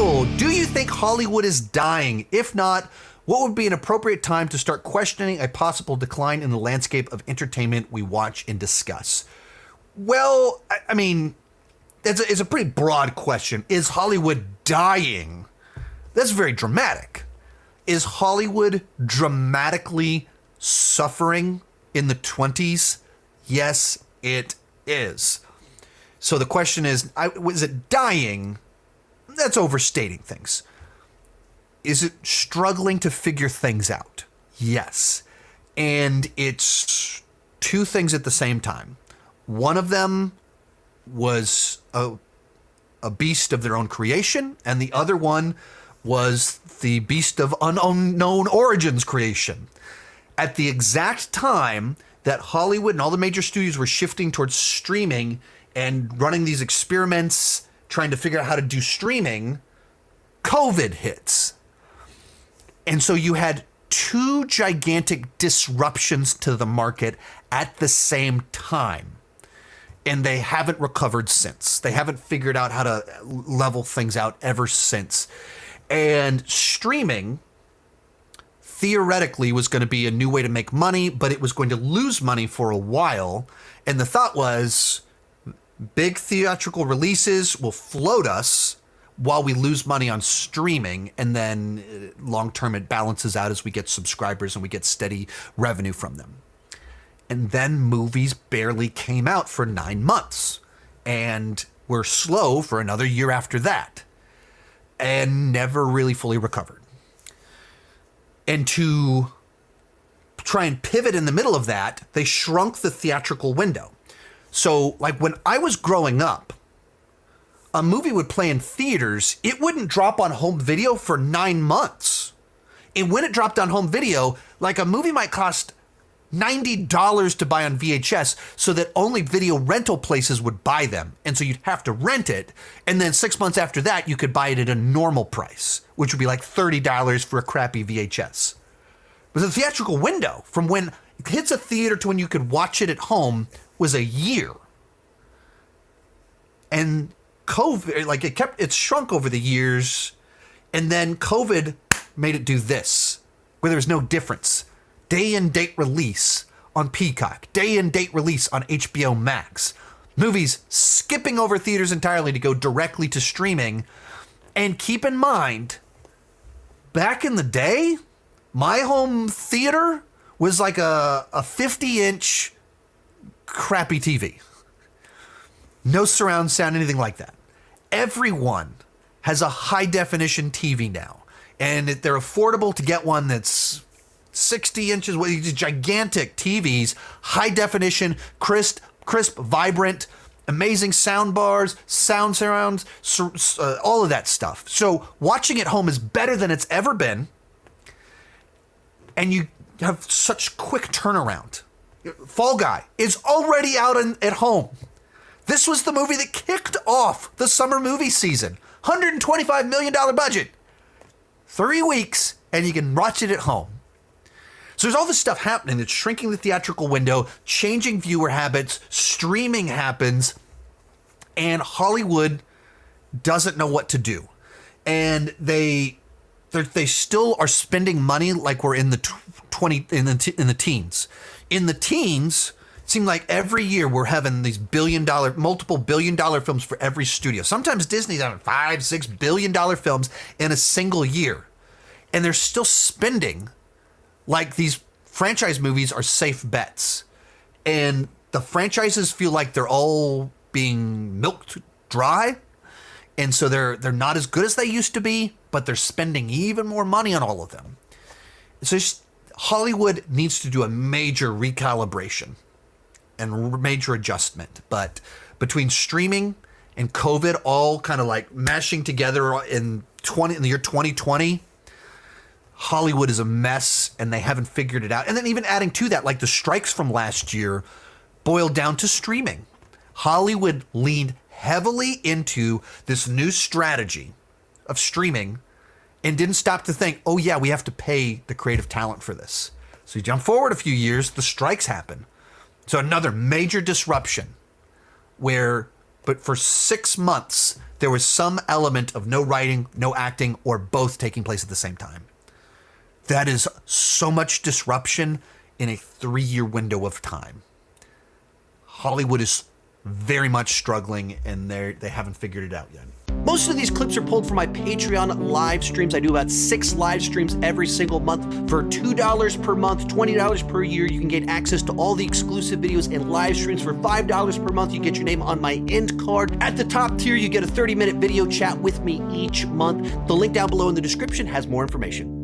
Michael, do you think Hollywood is dying? If not, what would be an appropriate time to start questioning a possible decline in the landscape of entertainment we watch and discuss? Well, I mean, it's a pretty broad question. Is Hollywood dying? That's very dramatic. Is Hollywood dramatically suffering in the 20s? Yes, it is. So the question is it dying? That's overstating things. Is it struggling to figure things out? Yes. And it's two things at the same time. One of them was a beast of their own creation, and the other one was the beast of unknown origins creation. At the exact time that Hollywood and all the major studios were shifting towards streaming and running these experiments, trying to figure out how to do streaming, COVID hits. And so you had two gigantic disruptions to the market at the same time. And they haven't recovered since. They haven't figured out how to level things out ever since. And streaming theoretically was going to be a new way to make money, but it was going to lose money for a while. And the thought was big theatrical releases will float us while we lose money on streaming. And then long term, it balances out as we get subscribers and we get steady revenue from them. And then movies barely came out for 9 months and were slow for another year after that and never really fully recovered. And to try and pivot in the middle of that, they shrunk the theatrical window. So like when I was growing up, a movie would play in theaters, it wouldn't drop on home video for 9 months. And when it dropped on home video, like a movie might cost $90 to buy on VHS so that only video rental places would buy them. And so you'd have to rent it. And then 6 months after that, you could buy it at a normal price, which would be like $30 for a crappy VHS. But the theatrical window from when it hits a theater to when you could watch it at home was a year. And COVID, like it shrunk over the years. And then COVID made it do this, where there was no difference. Day and date release on Peacock, day and date release on HBO Max. Movies skipping over theaters entirely to go directly to streaming. And keep in mind, back in the day, my home theater was like a 50-inch crappy TV. No surround sound, anything like that. Everyone has a high definition TV now. And they're affordable to get one that's 60 inches, with these gigantic TVs, high definition, crisp, vibrant, amazing sound bars, sound surrounds, all of that stuff. So watching at home is better than it's ever been. And you have such quick turnaround. Fall Guy is already out at home. This was the movie that kicked off the summer movie season. $125 million budget. 3 weeks, and you can watch it at home. So there's all this stuff happening that's shrinking the theatrical window, changing viewer habits, streaming happens, and Hollywood doesn't know what to do. And they still are spending money like we're in the in the teens. In the teens, it seemed like every year we're having these multiple billion-dollar films for every studio. Sometimes Disney's having $5-6 billion films in a single year, and they're still spending like these franchise movies are safe bets. And the franchises feel like they're all being milked dry. And so they're not as good as they used to be, but they're spending even more money on all of them. So Hollywood needs to do a major recalibration and major adjustment. But between streaming and COVID all kind of like mashing together in the year 2020, Hollywood is a mess and they haven't figured it out. And then even adding to that, like the strikes from last year boiled down to streaming. Hollywood leaned heavily into this new strategy of streaming and didn't stop to think, oh yeah, we have to pay the creative talent for this. So you jump forward a few years, the strikes happen. So another major disruption where but for 6 months, there was some element of no writing, no acting, or both taking place at the same time. That is so much disruption in a 3-year window of time. Hollywood is very much struggling, and they haven't figured it out yet. Most of these clips are pulled from my Patreon live streams. I do about 6 live streams every single month. For $2 per month, $20 per year, you can get access to all the exclusive videos and live streams. For $5 per month, you get your name on my end card. At the top tier, you get a 30-minute video chat with me each month. The link down below in the description has more information.